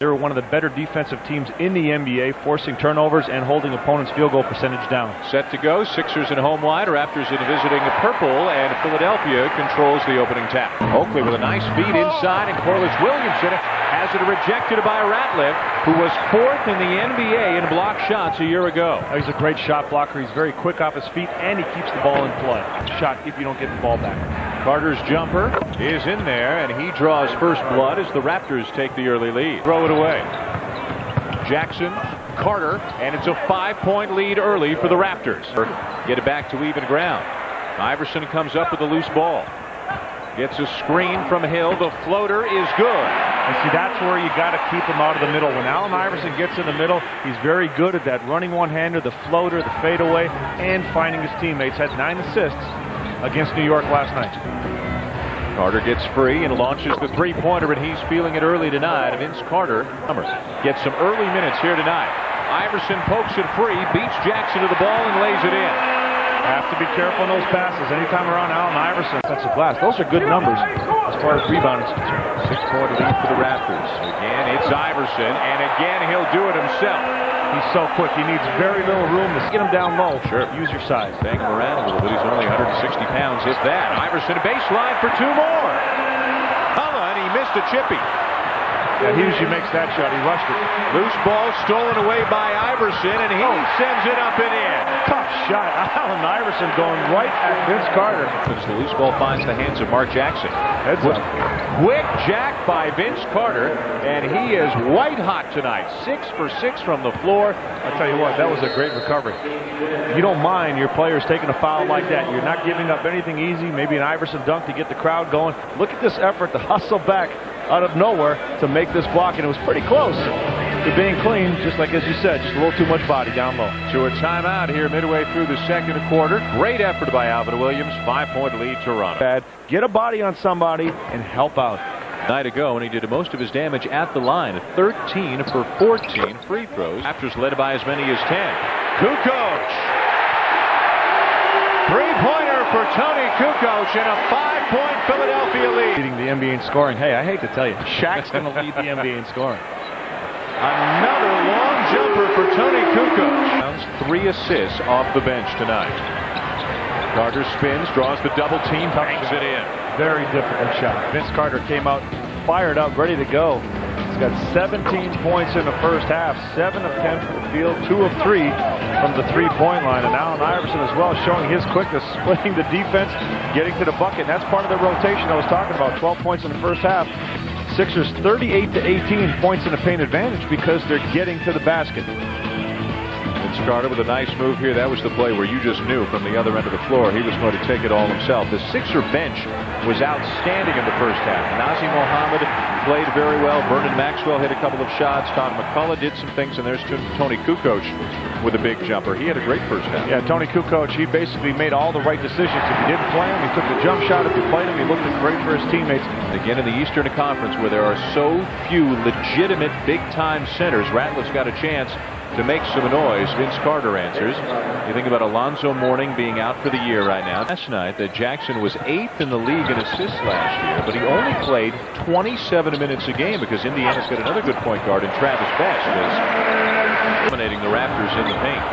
They're one of the better defensive teams in the NBA, forcing turnovers and holding opponents' field goal percentage down. Set to go. Sixers in home line. Raptors in visiting purple, and Philadelphia controls the opening tap. Oakley with a nice feed inside, and Corliss Williamson has it rejected by Ratliff, who was 4th in the NBA in block shots a year ago. He's a great shot blocker. He's very quick off his feet, and he keeps the ball in play. Shot if you don't get the ball back. Carter's jumper is in there, and he draws first blood as the Raptors take the early lead. Throw it away. Jackson, Carter, and it's a 5-point lead early for the Raptors. Get it back to even ground. Iverson comes up with a loose ball. Gets a screen from Hill. The floater is good. And see, that's where you got to keep him out of the middle. When Allen Iverson gets in the middle, he's very good at that running one-hander, the floater, the fadeaway, and finding his teammates. Had 9 assists against New York last night. Carter gets free and launches the three-pointer, and he's feeling it early tonight. Vince Carter gets some early minutes here tonight. Iverson pokes it free, beats Jackson to the ball, and lays it in. Have to be careful in those passes. Anytime around Allen Iverson, that's a glass. Those are good numbers as far as rebounding is concerned. 6-point lead for the Raptors. Again, it's Iverson, and again, he'll do it himself. He's so quick. He needs very little room to get him down low. Sure. Use your size. Bang him around a little bit. He's only 160 pounds, if that. Iverson baseline for 2 more. And he missed a chippy. Yeah, he usually makes that shot. He rushed it. Loose ball stolen away by Iverson, and he sends it up and in. Tough shot. Allen Iverson going right at Vince Carter. As the loose ball finds the hands of Mark Jackson. Heads up. Quick jack by Vince Carter, and he is white hot tonight. 6 for 6 from the floor. I'll tell you what, that was a great recovery. You don't mind your players taking a foul like that. You're not giving up anything easy. Maybe an Iverson dunk to get the crowd going. Look at this effort to hustle back out of nowhere to make this block, and it was pretty close to being clean, just like as you said, just a little too much body down low. To a timeout here midway through the second quarter. Great effort by Alvin Williams. 5-point lead Toronto. Get a body on somebody and help out. Night ago, and he did most of his damage at the line. 13 for 14 free throws. Raptors led by as many as 10. Kukoc. 3-pointer for Tony Kukoc and a 5-point Philadelphia lead. Leading the NBA in scoring. Hey, I hate to tell you, Shaq's going to lead the NBA in scoring. Another long jumper for Tony Kukoc. 3 assists off the bench tonight. Carter spins, draws the double team, bangs it in. Very difficult shot. Vince Carter came out, fired up, ready to go. He's got 17 points in the first half, 7 of 10 from the field, 2 of 3 from the three-point line. And Allen Iverson as well, showing his quickness, splitting the defense, getting to the bucket. And that's part of the rotation I was talking about. 12 points in the first half. Sixers 38 to 18 points in the paint advantage because they're getting to the basket. Vince Carter with a nice move here. That was the play where you just knew from the other end of the floor he was going to take it all himself. The Sixer bench was outstanding in the first half. Nazr Mohammed played very well. Vernon Maxwell hit a couple of shots. Todd McCullough did some things, and there's Tony Kukoc with a big jumper. He had a great first half. Yeah, Tony Kukoc, he basically made all the right decisions. If he didn't play him, he took the jump shot. If he played him, he looked great for his teammates. Again, in the Eastern Conference, where there are so few legitimate big-time centers, Ratliff's got a chance to make some noise. Vince Carter answers. You think about Alonzo Mourning being out for the year right now. Last night, that Jackson was 8th in the league in assists last year, but he only played 27 minutes a game because Indiana's got another good point guard in Travis Best, who's dominating the Raptors in the paint.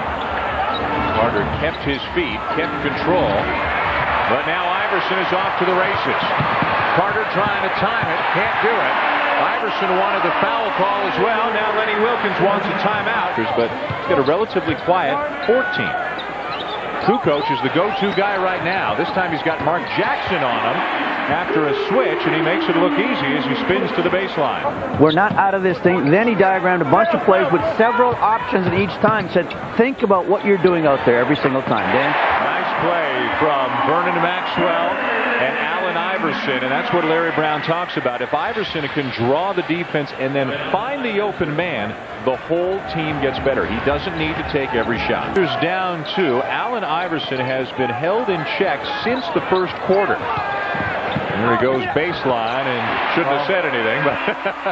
Carter kept his feet, kept control, but now Iverson is off to the races. Carter trying to time it, can't do it. Iverson wanted the foul call as well. Now Lenny Wilkins wants a timeout. But he's got a relatively quiet 14. Kukoc is the go-to guy right now. This time he's got Mark Jackson on him after a switch, and he makes it look easy as he spins to the baseline. We're not out of this thing. Then he diagrammed a bunch of plays with several options, and each time said, think about what you're doing out there every single time. Dan? Nice play from Vernon Maxwell and Allen Iverson, and that's what Larry Brown talks about. If Iverson can draw the defense and then find the open man, the whole team gets better. He doesn't need to take every shot. Here's down 2. Allen Iverson has been held in check since the first quarter. There he goes baseline, and shouldn't have said anything. But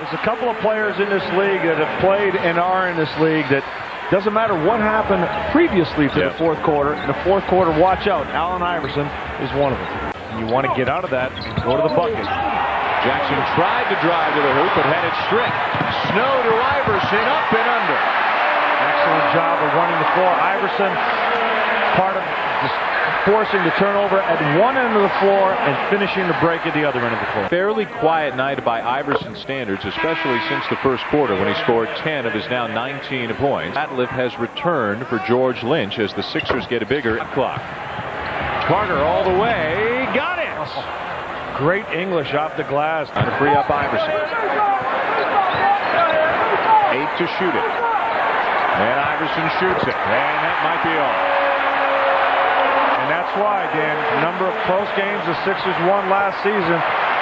there's a couple of players in this league that have played and are in this league that doesn't matter what happened previously to the fourth quarter. In the fourth quarter, watch out. Allen Iverson is one of them. You want to get out of that and go to the bucket. Jackson tried to drive to the hoop, but had it stripped. Snow to Iverson up and under. Excellent job of running the floor. Iverson, part of just forcing the turnover at one end of the floor and finishing the break at the other end of the floor. Fairly quiet night by Iverson standards, especially since the first quarter when he scored 10 of his now 19 points. Ratliff has returned for George Lynch as the Sixers get a bigger clock. Carter all the way. Got it! Great English off the glass. Trying to free up Iverson. 8 to shoot it. And Iverson shoots it. And that might be all. And that's why, Dan, number of close games the Sixers won last season,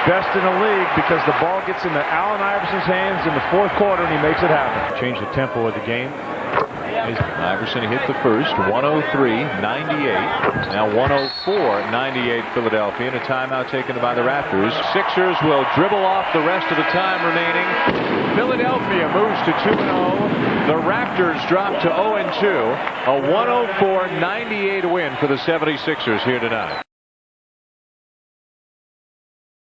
best in the league, because the ball gets into Allen Iverson's hands in the fourth quarter and he makes it happen. Change the tempo of the game. Iverson hit the first, 103-98. Now 104-98 Philadelphia, and a timeout taken by the Raptors. Sixers will dribble off the rest of the time remaining. Philadelphia moves to 2-0. The Raptors drop to 0-2. A 104-98 win for the 76ers here tonight.